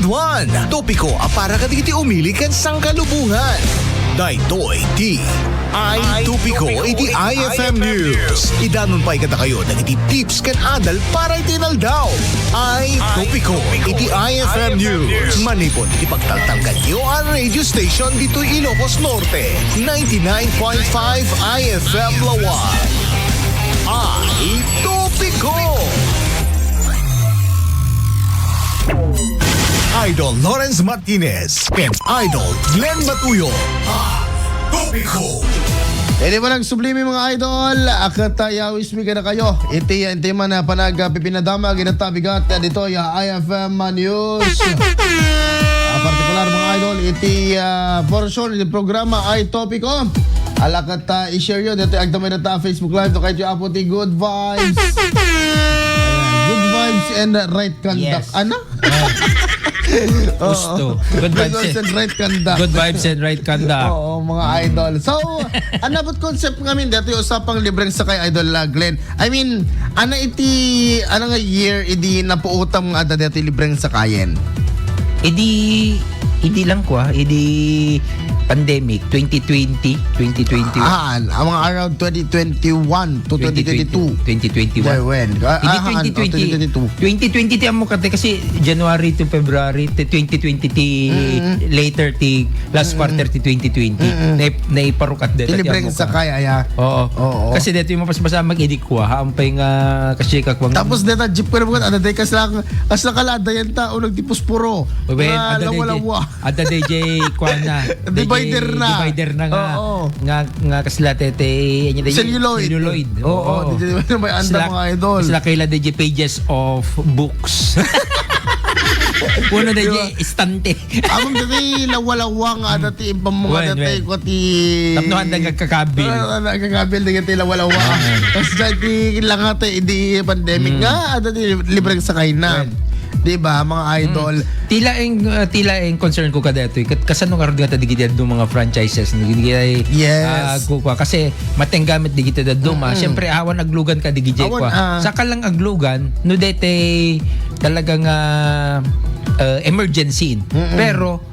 one. Topiko para kaditi umili kan sang kalubungan. Daytoy ti ay Topiko iti IFM News. Idanon pa ikata kayo ng iti tips kan adal para itinal daw. Ay Topiko iti IFM News. Manipon iti pagtaltalkan nyo ang radio station dito Ilocos Norte. 99.5 IFM Lawan. Ay Topiko. Idol Lawrence Martinez and Idol Glenn Batuyo. Topiko. Hindi mo lang sublime mga idol. Akatayawis mi ka na kayo. Iti man na panagpipinadama ginatabigat dito ya IFM News. Partikular mga idol iti portion iti programa ay Topiko. Alakat i-share yun. Dito agdamay na ta Facebook Live. No, kahit yung apo ti Good Vibes. Good Vibes and Right Conduct. Yes. Ano? Gusto. Good vibes and right conduct. Good vibes and right conduct. Oo, mga idol. So, anabot concept ngamin dito yung usapang libreng sakay idol Glenn. I mean, ano nga year idi napuutang mga ada dito libreng sakayan? Idi lang ko pandemic 2020, 2021. Ang mga around 2021 to 2022. 2021. When? Hindi 2020 ti amo kate kasi January to February 2020 ti later ti last quarter ti 2020 na iparukat dito ti libreng sakay aya. Oo. Kasi dito yung mapasmasa mag-edit ko ampay nga kasi kakwang. Tapos dito jeep ko na ada day kaslang kalada yan ta unag tipos puro. Lawalawa. Ada DJ kwana. Divider na nga kasla tete celluloid. Oo. May anda mga idol. Sila kaila DJ pages of books. Puno DJ istante. Among dati lawalawang dati ibang mga dati ko ti tapnohan na nagkakabil. Nagkakabil dati lawalawang. Tapos dati lang ate hindi pandemic nga dati libreng sakay na. Diba mga idol? Tila ang concern ko kada ito. Kasano nga rin nga digitad do mga franchises. Yes. Kasi matenggamit digitad do siyempre awan aglugan ka digitad ko. Saka lang aglugan no dete talagang emergency. Pero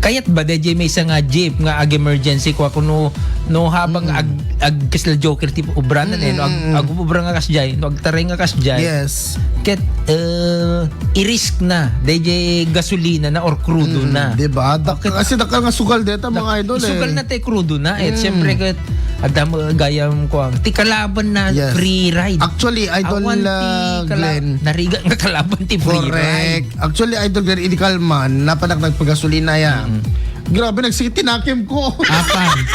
kayat ba DJ may isa nga jeep nga emergency ko kuno no habang ag kasla joker tipo ubranan no ag ubra nga kasjay no agtaray nga kasjay. Yes. Ket i-risk na DJ gasolina na or crudo na. Diba? Kasi dakal nga sugal dito mga idol sugal na tay crudo na siyempre ket adam gayam ko ang ti kalaban na free ride. Actually idol Glenn nariga nga kalaban ti free ride. Actually idol Glenn idikal man napanak nagpagasolina ya. Grabe nagsitinakim ko. Apan.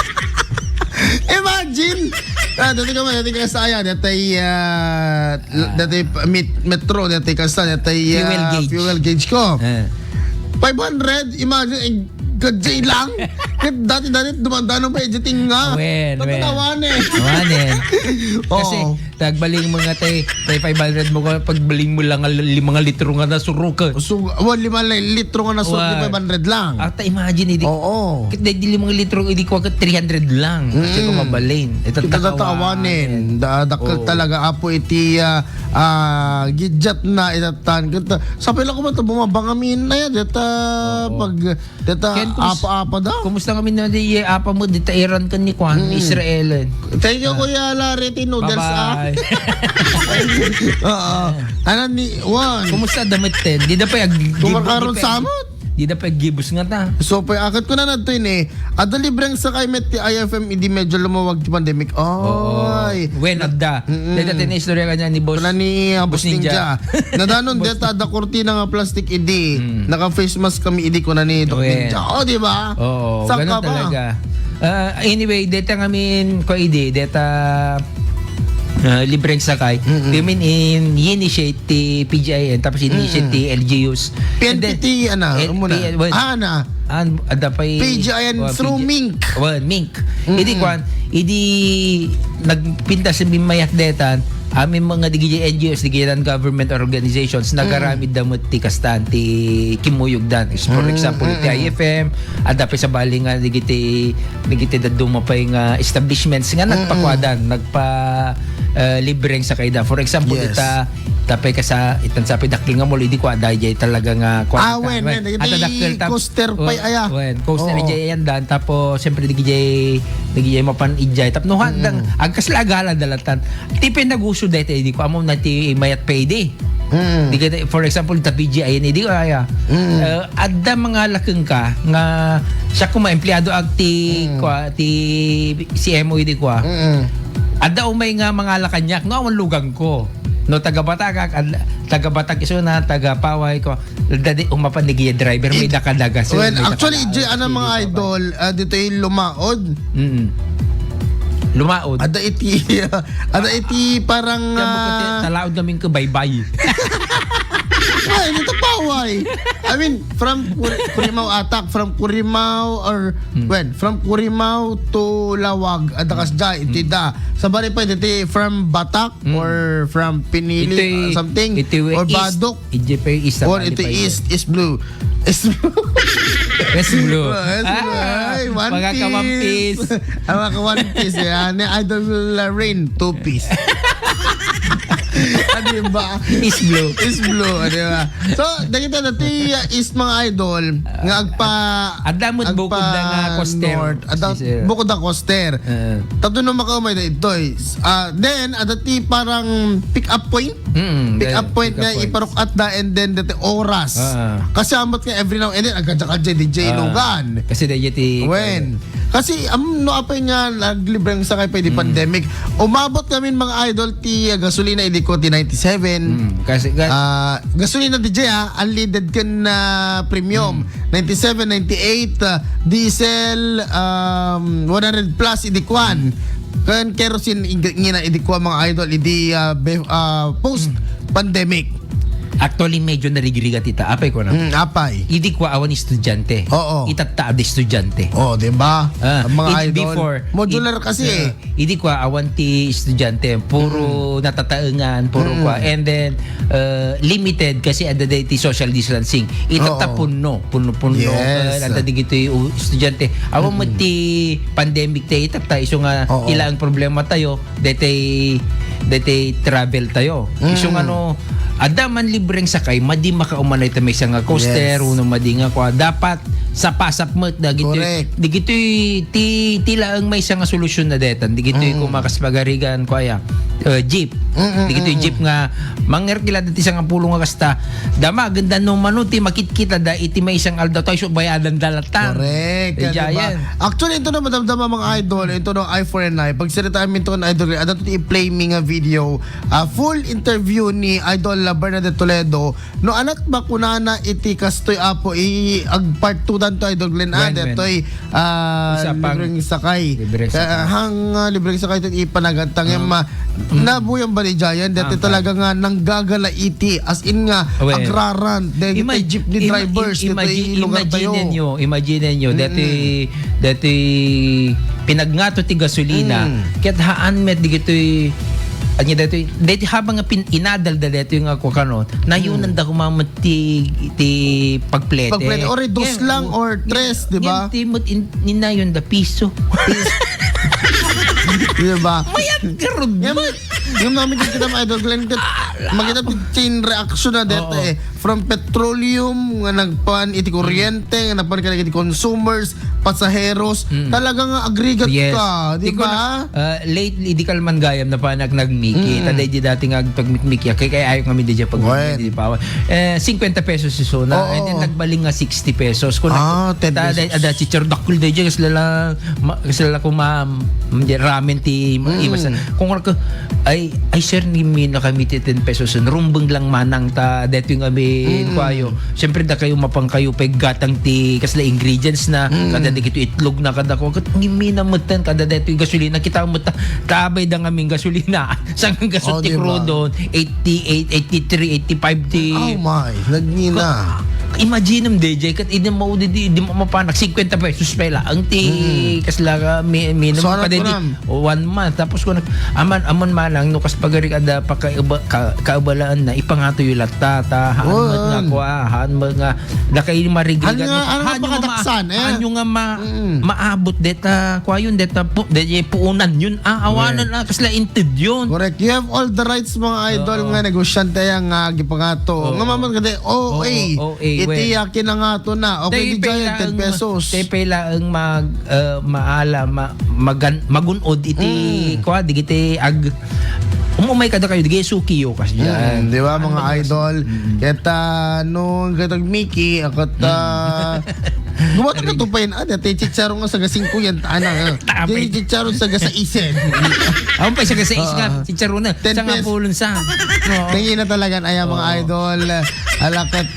Imagine. Dati ka saya dati metro dati ka sa dati fuel gauge ko. 500 imagine gadjay lang. Dati dumandaan pa editing nga. Pagkatawanin. Kasi tagbaling mo nga tay 500 mo pagbaling mo lang 5 litro nga na surukan. So 5 litro nga na surukan 500 lang. At imagine idi. Oo. Kit di 5 litro idi ko 300 lang. Kasi ko mabalin. Ito tatawanin. Dakal talaga apo iti gidjat na itatan. Sa pila ko man bumabangamin na yan pag apa daw. Kumusta kami na di apa mo di tairan kan ni Kwan Israel. Thank you Kuya Larry Noodles. Ano ni Juan? Kumusta damit ten? Di da pa kumakaroon samot. Di da pa gibus nga ta. So pa akit ko na nato ada libreng sakay met ti IFM idi medyo lumawag ti pandemic. Ay. When adda. Deta tin istorya kanya ni boss. Kuna ni Boss Ninja. Nadanon deta da kurtina nga plastic idi. Naka face mask kami idi kuna ni Doc Ninja. Di ba? Oo, ganun talaga. Anyway, deta ngamin ko idi deta libreng sakay. Women initiate ti PGIN tapos initiate ti LGUs. PNPT ada pa PGIN through Mink. Mink. Idi kwan, idi nagpinta sa bimayat detan amin mga digiti NGOs, digiti non-government organizations, nagaramid damot ti kastan ti kimuyog dan. For example, ti IFM, adapi sa bali nga digiti dadumapay nga establishments nga nagpakwadan, libreng sa kayda. For example, Yes. tapay ka sa itansapi dakil nga mo, hindi ko aday jay talaga nga wen, coaster pay aya. Coaster Oo. jay yan dan. Tapos, siyempre, digijay mapan ijay. Tapos, nuhandang, agkaslagala dalatan. Tipin naguso dahil, hindi ko amom na ti mayat payday. Di ka, for example, ta PGI, hindi ko aya. Adda mga lakeng ka, nga, siya kung empleyado ag ti CMO, hindi ko adda umay nga mga lakanyak, no, ang lugang ko. No, taga-Batak, iso na, taga-Paway ko. Dadi, umapan ni driver, may dakadaga. So, Well, may actually, dakadaga. mga idol, dito yung lumaod. Lumaod. Ada iti parang... Kaya mo kasi talaod namin ko bye-bye. Ay, dito paway. I mean, from Curimaw Atak, from Curimaw from Curimaw to Lawag, adakas iti da. Sa bali pa iti from Batak or from Pinili something or Badok Ito yung east. or ito is blue. Is blue. West Blue. Ay, one One piece. piece. Ang mga one piece. Yan. Idol Rain, two piece. Ano ba? East Blue. Is blue, di ba? So, nakita natin is mga idol nga agpa Adamot bukod na nga coaster. Bukod na coaster. Tapos nung makaumay na ito then, adati parang pick up point. Pick up point nga iparukat da and then dati oras. Kasi amot nga every now and then agad-agad DJ Lugan. Kasi dahil ti... When? Kasi no apay nga naglibreng sakay pa di pandemic. Umabot kami mga idol ti gasolina iliko ti 97. Kasi... Gasolina DJ unleaded kan na premium 97, 98 diesel 100 plus idikwan kan kerosene ingina idikwa mga idol idi post pandemic. Actually, medyo narigiriga tita. Apay ko na. Apay. Idi ko awan estudyante. Oo. Itataad estudyante. Oh, di ba? Ang mga idol. Before, Modular kasi Idi ko awan ti estudyante. Puro natataengan, puro kwa. And then, limited kasi ada day ti social distancing. Itatapuno. Puno. Yes. Ada di gito yung estudyante. Awan mo ti pandemic tayo. Itata iso nga ilang problema tayo. Dete travel tayo. Iso nga ada man libreng sakay, madi makaumanay ta may nga coaster, uno madi nga kwa. Dapat sa pasap mo da gito. Di gito ti laang may nga solusyon na detan. Di gito kumakas pagarigan ko aya. Jeep. Di gito jeep nga mangер kila dati sa nga pulong nga kasta. Dama ganda no manuti makitkita da iti may isang aldaw tayo so bayadan dalatan. Correct. Diba? Actually ito na madamdama mga idol, ito no I4NI. Pag siritaan min to ng idol, ato i-play mi nga video. Full interview ni Idol Bernadette Toledo. No anak ba kunana iti kastoy apo ag part 2 dan to Idol Glenn detoy libreng sakay. Hang libreng sakay ito ipanagantang nabuyang balijayan dito talaga nga nanggagala iti as in nga agraran dahil jeepney drivers imagine nyo dati pinagngato ti gasolina ket haan met di gito'y dati habang inadal dito yung ako kanon na yun nanda kumamot ti pagplete or reduce lang or tres di ba yan timot nina yun da piso di ba mayat karod yung namin kita mga idol Glenn makita chain reaction na dito from petroleum nga nagpan iti kuryente nga nagpan ka iti consumers pasaheros talaga nga aggregate ka di ba lately di kalman gayam na panag nagmiki taday di dati nga pagmikmiki kaya ayaw kami di dyan pagmikmiki di pa 50 pesos si Sona and then nagbaling nga 60 pesos kung 10 pesos ada chichardakul di dyan kasi lala ko ramen ti imasan kung ay sir ni na kami ti 10 pesos rumbeng lang manang ta deto yung amin kwayo syempre da kayo mapang kayo gatang ti kasla ingredients na kada di kito itlog na kada ko ngimina mutan kada deto yung gasolina kita mo tabay da ngaming gasolina sang gasol ti crudo 88 83 85 ti oh my nagmina imagine mo DJ kat hindi mo mapanak 50 pesos pala ang ti kasla minimum So, pa ano din po, ma'am? 1 month tapos ko amon manang no kas pagari kada kaabalaan na ipangato yung latata han nga dakay marigil Han nga pakadaksan, eh. han yung nga maabot deta kwayon deta puunan yun awanan na kasla inted yun. Correct. You have all the rights mga idol nga negosyante yang gipangato. Nga mamon kada iti yakin na nga to na. Okay, di dyan 10 pesos. Tepe lang magunod iti kwa digiti ag umumay kada kayo digay sukiyo kasi diyan. Di ba mga idol? Kaya nung katag Mickey, gumawa ka to pa yun. Te chicharo nga sa gasing ko yan. Te chicharo sa gasa isen. Ang pa sa is nga chicharo na. 10 Sa nga pesos. pulon sa. Tingin na talaga ay mga idol. Alakat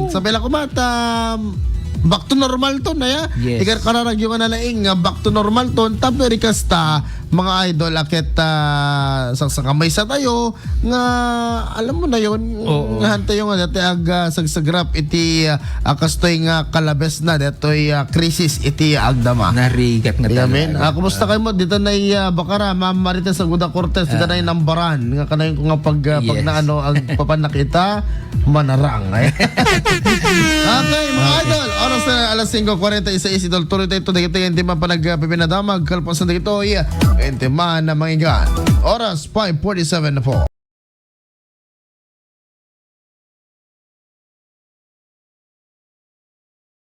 sabi lang ko back to normal to na ya. Yes. Tigar kararag yung analaing back to normal to. Tapi rikasta mga idol akit sa kamay sa tayo nga alam mo na yun nga hantay yung dati sagsagrap iti akastoy nga kalabes na datoy krisis iti agdama. Narigat nga Amen. talaga. Kumusta kayo mo? Dito na bakara, Ma'am Marites Aguda Cortez, dito na yung nambaran. Nga kanayon ko nga pag Yes. na ang papanakita, manarang. Okay, mga idol. Oras na alas 5:41 idol. Tuloy tayo ito. Dito yung tima pa nagpipinadamag. Kalpasan dito. Ente man na mangigan. Oras 5:47 na po.